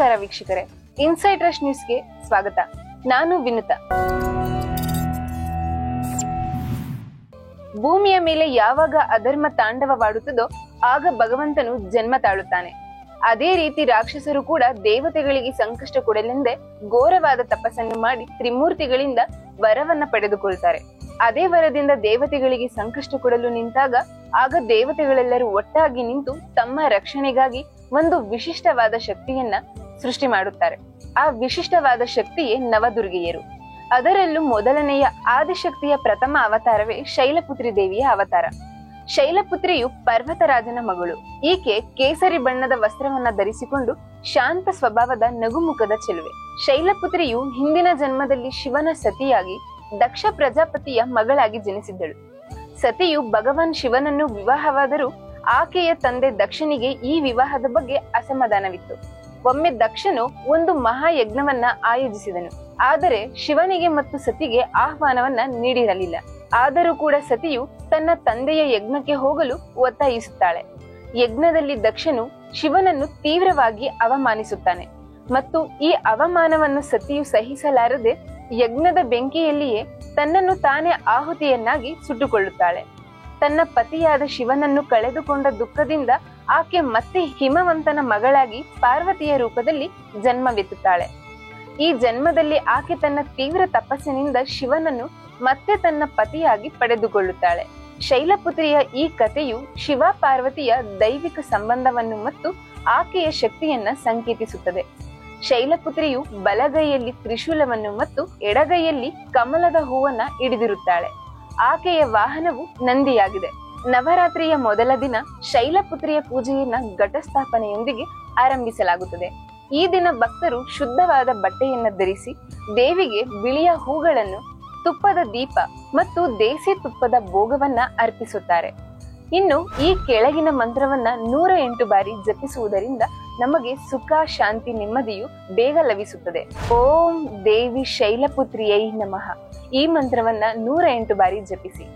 ನಮಸ್ಕಾರ ವೀಕ್ಷಕರೇ, inside rush ನ್ಯೂಸ್ಗೆ ಸ್ವಾಗತ. ನಾನು ವಿನುತಾ. ಭೂಮಿಯ ಮೇಲೆ ಯಾವಾಗ ಅಧರ್ಮ ತಾಂಡವವಾಡುತ್ತದೋ ಆಗ ಭಗವಂತನು ಜನ್ಮ ತಾಳುತ್ತಾನೆ. ಅದೇ ರೀತಿ ರಾಕ್ಷಸರು ಕೂಡ ದೇವತೆಗಳಿಗೆ ಸಂಕಷ್ಟ ಕೊಡಲೆಂದೇ ಘೋರವಾದ ತಪಸ್ಸನ್ನು ಮಾಡಿ ತ್ರಿಮೂರ್ತಿಗಳಿಂದ ವರವನ್ನ ಪಡೆದುಕೊಳ್ತಾರೆ. ಅದೇ ವರದಿಂದ ದೇವತೆಗಳಿಗೆ ಸಂಕಷ್ಟ ಕೊಡಲು ನಿಂತಾಗ ಆಗ ದೇವತೆಗಳೆಲ್ಲರೂ ಒಟ್ಟಾಗಿ ನಿಂತು ತಮ್ಮ ರಕ್ಷಣೆಗಾಗಿ ಒಂದು ವಿಶಿಷ್ಟವಾದ ಶಕ್ತಿಯನ್ನ ಸೃಷ್ಟಿ ಮಾಡುತ್ತಾರೆ. ಆ ವಿಶಿಷ್ಟವಾದ ಶಕ್ತಿಯೇ ನವದುರ್ಗೆಯರು. ಅದರಲ್ಲೂ ಮೊದಲನೆಯ ಆದಿಶಕ್ತಿಯ ಪ್ರಥಮ ಅವತಾರವೇ ಶೈಲಪುತ್ರಿ ದೇವಿಯ ಅವತಾರ. ಶೈಲಪುತ್ರಿಯು ಪರ್ವತರಾಜನ ಮಗಳು. ಈಕೆ ಕೇಸರಿ ಬಣ್ಣದ ವಸ್ತ್ರವನ್ನ ಧರಿಸಿಕೊಂಡು ಶಾಂತ ಸ್ವಭಾವದ ನಗುಮುಖದ ಚೆಲುವೆ. ಶೈಲಪುತ್ರಿಯು ಹಿಂದಿನ ಜನ್ಮದಲ್ಲಿ ಶಿವನ ಸತಿಯಾಗಿ ದಕ್ಷ ಪ್ರಜಾಪತಿಯ ಮಗಳಾಗಿ ಜನಿಸಿದ್ದಳು. ಸತಿಯು ಭಗವಾನ್ ಶಿವನನ್ನು ವಿವಾಹವಾದರೂ ಆಕೆಯ ತಂದೆ ದಕ್ಷನಿಗೆ ಈ ವಿವಾಹದ ಬಗ್ಗೆ ಅಸಮಾಧಾನವಿತ್ತು. ಒಮ್ಮೆ ದಕ್ಷನು ಒಂದು ಮಹಾಯಜ್ಞವನ್ನ ಆಯೋಜಿಸಿದನು. ಆದರೆ ಶಿವನಿಗೆ ಮತ್ತು ಸತಿಗೆ ಆಹ್ವಾನವನ್ನ ನೀಡಿರಲಿಲ್ಲ. ಆದರೂ ಕೂಡ ಸತಿಯು ತನ್ನ ತಂದೆಯ ಯಜ್ಞಕ್ಕೆ ಹೋಗಲು ಒತ್ತಾಯಿಸುತ್ತಾಳೆ. ಯಜ್ಞದಲ್ಲಿ ದಕ್ಷನು ಶಿವನನ್ನು ತೀವ್ರವಾಗಿ ಅವಮಾನಿಸುತ್ತಾನೆ ಮತ್ತು ಈ ಅವಮಾನವನ್ನು ಸತಿಯು ಸಹಿಸಲಾರದೆ ಯಜ್ಞದ ಬೆಂಕಿಯಲ್ಲಿಯೇ ತನ್ನನ್ನು ತಾನೇ ಆಹುತಿಯನ್ನಾಗಿ ಸುಟ್ಟುಕೊಳ್ಳುತ್ತಾಳೆ. ತನ್ನ ಪತಿಯಾದ ಶಿವನನ್ನು ಕಳೆದುಕೊಂಡ ದುಃಖದಿಂದ ಆಕೆ ಮತ್ತೆ ಹಿಮವಂತನ ಮಗಳಾಗಿ ಪಾರ್ವತಿಯ ರೂಪದಲ್ಲಿ ಜನ್ಮವೆತ್ತುತ್ತಾಳೆ. ಈ ಜನ್ಮದಲ್ಲಿ ಆಕೆ ತನ್ನ ತೀವ್ರ ತಪಸ್ಸಿನಿಂದ ಶಿವನನ್ನು ಮತ್ತೆ ತನ್ನ ಪತಿಯಾಗಿ ಪಡೆದುಕೊಳ್ಳುತ್ತಾಳೆ. ಶೈಲಪುತ್ರಿಯ ಈ ಕಥೆಯು ಶಿವ ಪಾರ್ವತಿಯ ದೈವಿಕ ಸಂಬಂಧವನ್ನು ಮತ್ತು ಆಕೆಯ ಶಕ್ತಿಯನ್ನ ಸಂಕೇತಿಸುತ್ತದೆ. ಶೈಲಪುತ್ರಿಯು ಬಲಗೈಯಲ್ಲಿ ತ್ರಿಶೂಲವನ್ನು ಮತ್ತು ಎಡಗೈಯಲ್ಲಿ ಕಮಲದ ಹೂವನ್ನ ಹಿಡಿದಿರುತ್ತಾಳೆ. ಆಕೆಯ ವಾಹನವು ನಂದಿಯಾಗಿದೆ. ನವರಾತ್ರಿಯ ಮೊದಲ ದಿನ ಶೈಲಪುತ್ರಿಯ ಪೂಜೆಯನ್ನ ಘಟಸ್ಥಾಪನೆಯೊಂದಿಗೆ ಆರಂಭಿಸಲಾಗುತ್ತದೆ. ಈ ದಿನ ಭಕ್ತರು ಶುದ್ಧವಾದ ಬಟ್ಟೆಯನ್ನ ಧರಿಸಿ ದೇವಿಗೆ ಬಿಳಿಯ ಹೂಗಳನ್ನು, ತುಪ್ಪದ ದೀಪ ಮತ್ತು ದೇಸಿ ತುಪ್ಪದ ಭೋಗವನ್ನ ಅರ್ಪಿಸುತ್ತಾರೆ. ಇನ್ನು ಈ ಕೆಳಗಿನ ಮಂತ್ರವನ್ನ 108 ಬಾರಿ ಜಪಿಸುವುದರಿಂದ ನಮಗೆ ಸುಖ, ಶಾಂತಿ, ನೆಮ್ಮದಿಯು ಬೇಗ ಲಭಿಸುತ್ತದೆ. ಓಂ ದೇವಿ ಶೈಲಪುತ್ರಿಯೈ ನಮಃ. ಈ ಮಂತ್ರವನ್ನ 108 ಬಾರಿ ಜಪಿಸಿ.